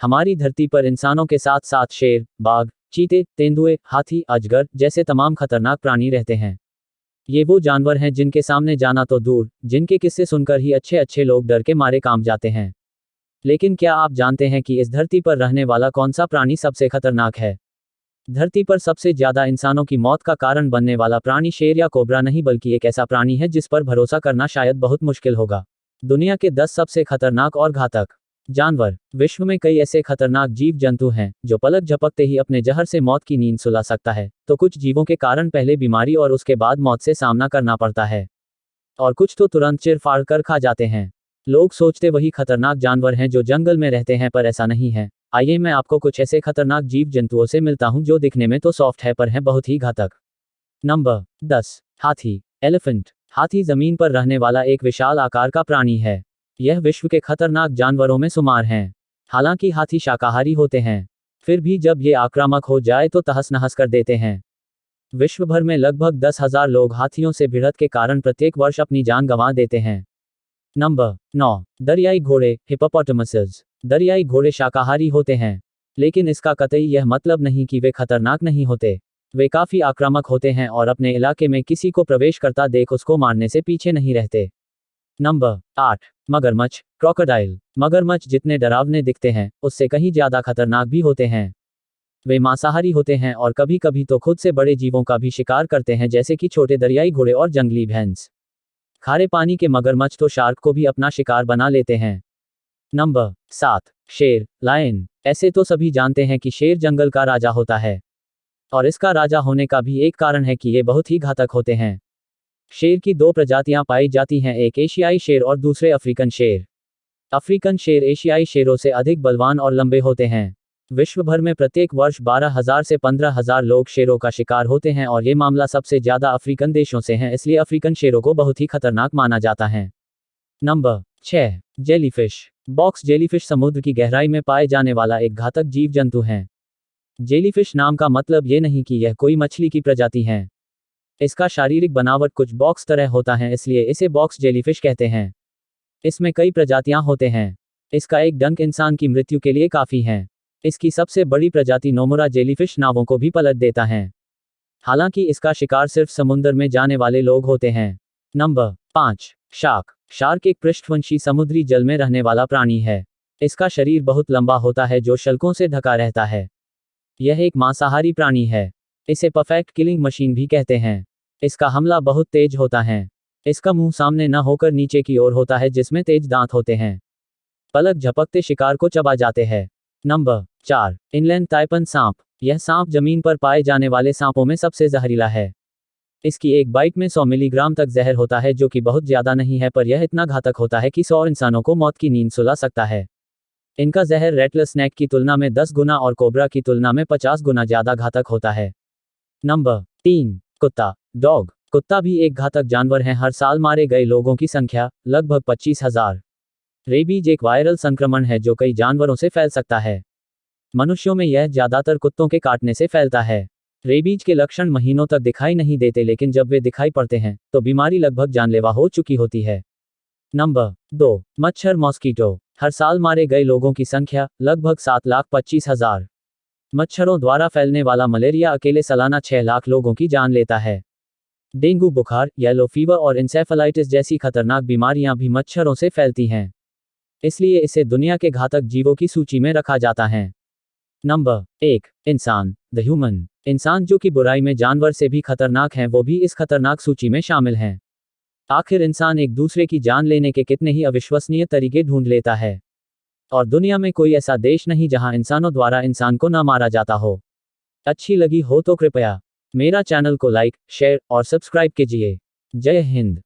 हमारी धरती पर इंसानों के साथ साथ शेर, बाघ, चीते, तेंदुए, हाथी, अजगर जैसे तमाम खतरनाक प्राणी रहते हैं। ये वो जानवर हैं जिनके सामने जाना तो दूर, जिनके किस्से सुनकर ही अच्छे अच्छे लोग डर के मारे कांप जाते हैं। लेकिन क्या आप जानते हैं कि इस धरती पर रहने वाला कौन सा प्राणी सबसे खतरनाक है? धरती पर सबसे ज्यादा इंसानों की मौत का कारण बनने वाला प्राणी शेर या कोबरा नहीं बल्कि एक ऐसा प्राणी है जिस पर भरोसा करना शायद बहुत मुश्किल होगा। दुनिया के 10 सबसे खतरनाक और घातक जानवर। विश्व में कई ऐसे खतरनाक जीव जंतु हैं जो पलक झपकते ही अपने जहर से मौत की नींद सुला सकता है, तो कुछ जीवों के कारण पहले बीमारी और उसके बाद मौत से सामना करना पड़ता है, और कुछ तो तुरंत चिर फाड़ कर खा जाते हैं। लोग सोचते वही खतरनाक जानवर हैं जो जंगल में रहते हैं, पर ऐसा नहीं है। आइए मैं आपको कुछ ऐसे खतरनाक जीव जंतुओं से मिलता हूं जो दिखने में तो सॉफ्ट है पर हैं बहुत ही घातक। नंबर 10। हाथी, एलिफेंट। हाथी जमीन पर रहने वाला एक विशाल आकार का प्राणी है। यह विश्व के खतरनाक जानवरों में शुमार हैं। हालांकि हाथी शाकाहारी होते हैं, फिर भी जब ये आक्रामक हो जाए तो तहस नहस कर देते हैं। विश्व भर में लगभग 10,000 लोग हाथियों से भिड़ंत के कारण प्रत्येक वर्ष अपनी जान गंवा देते हैं। नंबर 9। दरियाई घोड़े, हिप्पोपोटामसेस। दरियाई घोड़े शाकाहारी होते हैं, लेकिन इसका कतई यह मतलब नहीं कि वे खतरनाक नहीं होते। वे काफी आक्रामक होते हैं और अपने इलाके में किसी को प्रवेश करता देख उसको मारने से पीछे नहीं रहते। नंबर 8। मगरमच्छ, क्रोकोडाइल। मगरमच्छ जितने डरावने दिखते हैं उससे कहीं ज्यादा खतरनाक भी होते हैं। वे मांसाहारी होते हैं और कभी कभी तो खुद से बड़े जीवों का भी शिकार करते हैं, जैसे कि छोटे दरियाई घोड़े और जंगली भैंस। खारे पानी के मगरमच्छ तो शार्क को भी अपना शिकार बना लेते हैं। नंबर 7। शेर, लायन। ऐसे तो सभी जानते हैं कि शेर जंगल का राजा होता है, और इसका राजा होने का भी एक कारण है कि ये बहुत ही घातक होते हैं। शेर की 2 प्रजातियां पाई जाती हैं, एक एशियाई शेर और दूसरे अफ्रीकन शेर। अफ्रीकन शेर एशियाई शेरों से अधिक बलवान और लंबे होते हैं। विश्व भर में प्रत्येक वर्ष 12,000 से 15,000 लोग शेरों का शिकार होते हैं, और ये मामला सबसे ज्यादा अफ्रीकन देशों से है, इसलिए अफ्रीकन शेरों को बहुत ही खतरनाक माना जाता है। नंबर 6। जेलीफिश। बॉक्स जेलीफिश समुद्र की गहराई में पाए जाने वाला एक घातक जीव जंतु है। जेलीफिश नाम का मतलब ये नहीं कि यह कोई मछली की प्रजाति है। इसका शारीरिक बनावट कुछ बॉक्स तरह होता है, इसलिए इसे बॉक्स जेलीफिश कहते हैं। इसमें कई प्रजातियां होते हैं। इसका एक डंक इंसान की मृत्यु के लिए काफी है। इसकी सबसे बड़ी प्रजाति नोमुरा जेलीफिश नावों को भी पलट देता है। हालांकि इसका शिकार सिर्फ समुद्र में जाने वाले लोग होते हैं। नंबर 5। शार्क। शार्क एक पृष्ठवंशी समुद्री जल में रहने वाला प्राणी है। इसका शरीर बहुत लंबा होता है जो शल्कों से ढका रहता है। यह एक मांसाहारी प्राणी है। इसे परफेक्ट किलिंग मशीन भी कहते हैं। इसका हमला बहुत तेज होता है। इसका मुंह सामने न होकर नीचे की ओर होता है, जिसमें तेज दांत होते हैं। पलक झपकते शिकार को चबा जाते हैं। नंबर 4। इनलैंड ताइपन सांप। यह सांप जमीन पर पाए जाने वाले सांपों में सबसे जहरीला है। इसकी एक बाइट में 100 मिलीग्राम तक जहर होता है, जो कि बहुत ज्यादा नहीं है, पर यह इतना घातक होता है कि 100 इंसानों को मौत की नींद सुला सकता है। इनका जहर रेटलस्नेक की तुलना में 10 गुना और कोबरा की तुलना में 50 गुना ज्यादा घातक होता है। नंबर 3। कुत्ता, डॉग। कुत्ता भी एक घातक जानवर है। हर साल मारे गए लोगों की संख्या लगभग 25,000। रेबीज एक वायरल संक्रमण है जो कई जानवरों से फैल सकता है। मनुष्यों में यह ज्यादातर कुत्तों के काटने से फैलता है। रेबीज के लक्षण महीनों तक दिखाई नहीं देते, लेकिन जब वे दिखाई पड़ते हैं तो बीमारी लगभग जानलेवा हो चुकी होती है। नंबर 2। मच्छर, मॉस्कीटो। हर साल मारे गए लोगों की संख्या लगभग 7,25,000। मच्छरों द्वारा फैलने वाला मलेरिया अकेले सालाना 6 लाख लोगों की जान लेता है। डेंगू बुखार, येलो फीवर और इंसेफेलाइटिस जैसी खतरनाक बीमारियां भी मच्छरों से फैलती हैं, इसलिए इसे दुनिया के घातक जीवों की सूची में रखा जाता है। नंबर 1। इंसान, द ह्यूमन। इंसान जो कि बुराई में जानवर से भी खतरनाक हैं, वो भी इस खतरनाक सूची में शामिल हैं। आखिर इंसान एक दूसरे की जान लेने के कितने ही अविश्वसनीय तरीके ढूंढ लेता है, और दुनिया में कोई ऐसा देश नहीं जहां इंसानों द्वारा इंसान को न मारा जाता हो। अच्छी लगी हो तो कृपया मेरा चैनल को लाइक, शेयर और सब्सक्राइब कीजिए। जय हिंद।